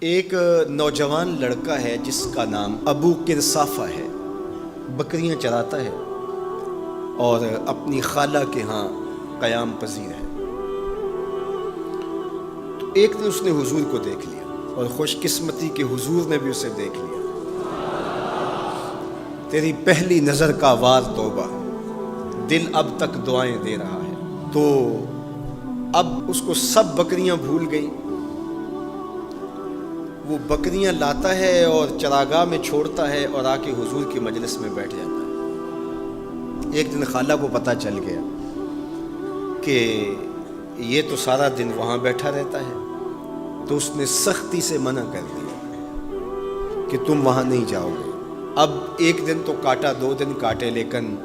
ایک نوجوان لڑکا ہے جس کا نام ابو قرصافہ ہے، بکریاں چراتا ہے اور اپنی خالہ کے ہاں قیام پذیر ہے۔ تو ایک دن اس نے حضور کو دیکھ لیا اور خوش قسمتی کہ حضور نے بھی اسے دیکھ لیا۔ تیری پہلی نظر کا وار توبہ، دل اب تک دعائیں دے رہا ہے۔ تو اب اس کو سب بکریاں بھول گئیں، وہ بکریاں لاتا ہے اور چراگاہ میں چھوڑتا ہے اور آ کے حضور کی مجلس میں بیٹھ جاتا ہے۔ ایک دن خالہ کو پتہ چل گیا کہ یہ تو سارا دن وہاں بیٹھا رہتا ہے، تو اس نے سختی سے منع کر دیا کہ تم وہاں نہیں جاؤ گے۔ اب ایک دن تو کاٹا، 2 دن کاٹے، لیکن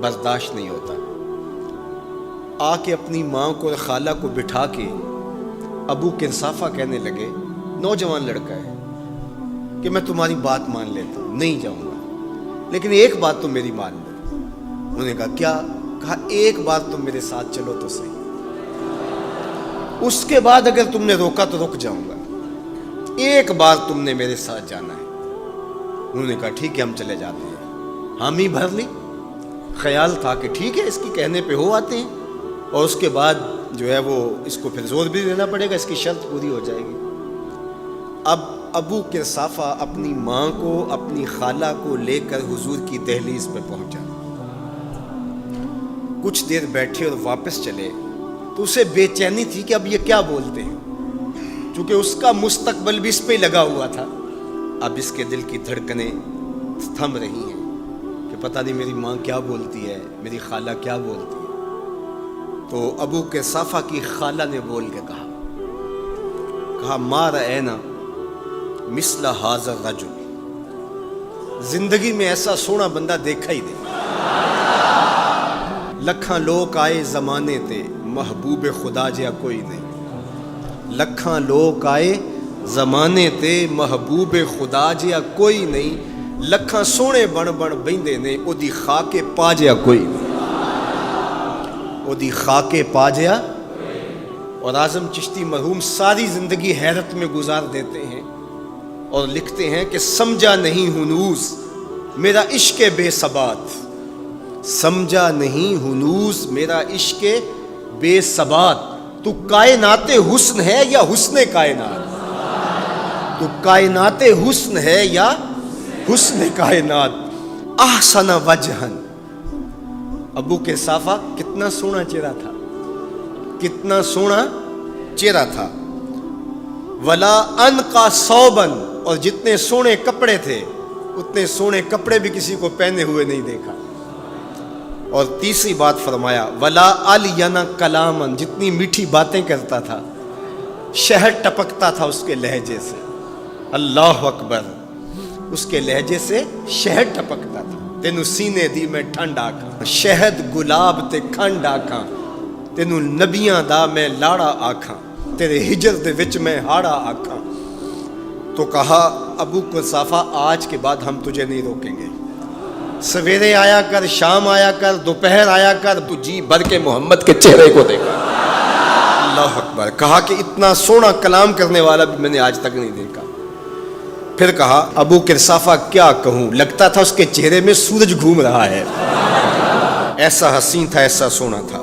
برداشت نہیں ہوتا۔ آ کے اپنی ماں کو اور خالہ کو بٹھا کے ابو قرصافہ کہنے لگے، نوجوان لڑکا ہے، کہ میں تمہاری بات مان لیتا ہوں، نہیں جاؤں گا، لیکن ایک بات تم میری مان لو۔ انہوں نے کہا کیا؟ کہا ایک بار تم میرے ساتھ چلو تو صحیح، اس کے بعد اگر تم نے روکا تو رک جاؤں گا، ایک بار تم نے میرے ساتھ جانا ہے۔ انہوں نے کہا ٹھیک ہے، ہم چلے جاتے ہیں۔ حامی بھر لی، خیال تھا کہ ٹھیک ہے، اس کی کہنے پہ ہو آتے ہیں، اور اس کے بعد جو ہے وہ اس کو پھر زور بھی دینا پڑے گا، اس کی شرط پوری ہو جائے گی۔ اب ابو قرصافہ اپنی ماں کو، اپنی خالہ کو لے کر حضور کی دہلیز پہ پہنچا۔ کچھ دیر بیٹھے اور واپس چلے تو اسے بے چینی تھی کہ اب یہ کیا بولتے ہیں، چونکہ اس کا مستقبل بھی اس پہ لگا ہوا تھا۔ اب اس کے دل کی دھڑکنیں تھم رہی ہیں کہ پتہ نہیں میری ماں کیا بولتی ہے، میری خالہ کیا بولتی ہے۔ تو ابو قرصافہ کی خالہ نے بول کے کہا ما رأینا مثل ھذا الرجل، زندگی میں ایسا سونا بندہ دیکھا ہی نہیں۔ لکھاں لوگ آئے زمانے تے، محبوب خدا جیا کوئی نہیں۔ لکھاں لوگ آئے زمانے تے، محبوب خدا جیا کوئی نہیں۔ لکھاں سونے بن بن بہندے نے، او دی خاک پا جیا کوئی نہیں، او دی خاک پا جیا۔ اور اعظم چشتی مرحوم ساری زندگی حیرت میں گزار دیتے ہیں اور لکھتے ہیں کہ سمجھا نہیں ہنوز میرا عشق بے ثبات، سمجھا نہیں ہنوز میرا عشق بے ثبات۔ تو کائنات حسن ہے یا حسن کائنات؟ تو کائنات حسن ہے یا حسن کائنات؟ احسن وجہن، ابو قرصافہ کتنا سونا چہرہ تھا، کتنا سونا چہرہ تھا۔ ولا انقا ثوبن، اور جتنے سونے کپڑے تھے اتنے سونے کپڑے بھی کسی کو پہنے ہوئے نہیں دیکھا۔ اور تیسری بات فرمایا ولا الین کلامن، جتنی میٹھی باتیں کرتا تھا، شہد ٹپکتا تھا اس کے لہجے سے۔ اللہ اکبر، اس کے لہجے سے شہد ٹپکتا تھا۔ تینوں سینے دی میں ٹھنڈ آکھاں، شہد گلاب تے کھنڈ آکھاں، تینوں نبیاں دا میں لاڑا آکھاں، تیرے ہجر دے وچ میں ہاڑا آکھاں۔ تو کہا ابو قرصافہ آج کے بعد ہم تجھے نہیں روکیں گے، سویرے آیا کر، شام آیا کر، دوپہر آیا کر، تو جی بھر کے محمد کے چہرے کو دیکھا۔ اللہ اکبر، کہا کہ اتنا سونا کلام کرنے والا بھی میں نے آج تک نہیں دیکھا۔ پھر کہا ابو قرصافہ کیا کہوں، لگتا تھا اس کے چہرے میں سورج گھوم رہا ہے، ایسا حسین تھا، ایسا سونا تھا۔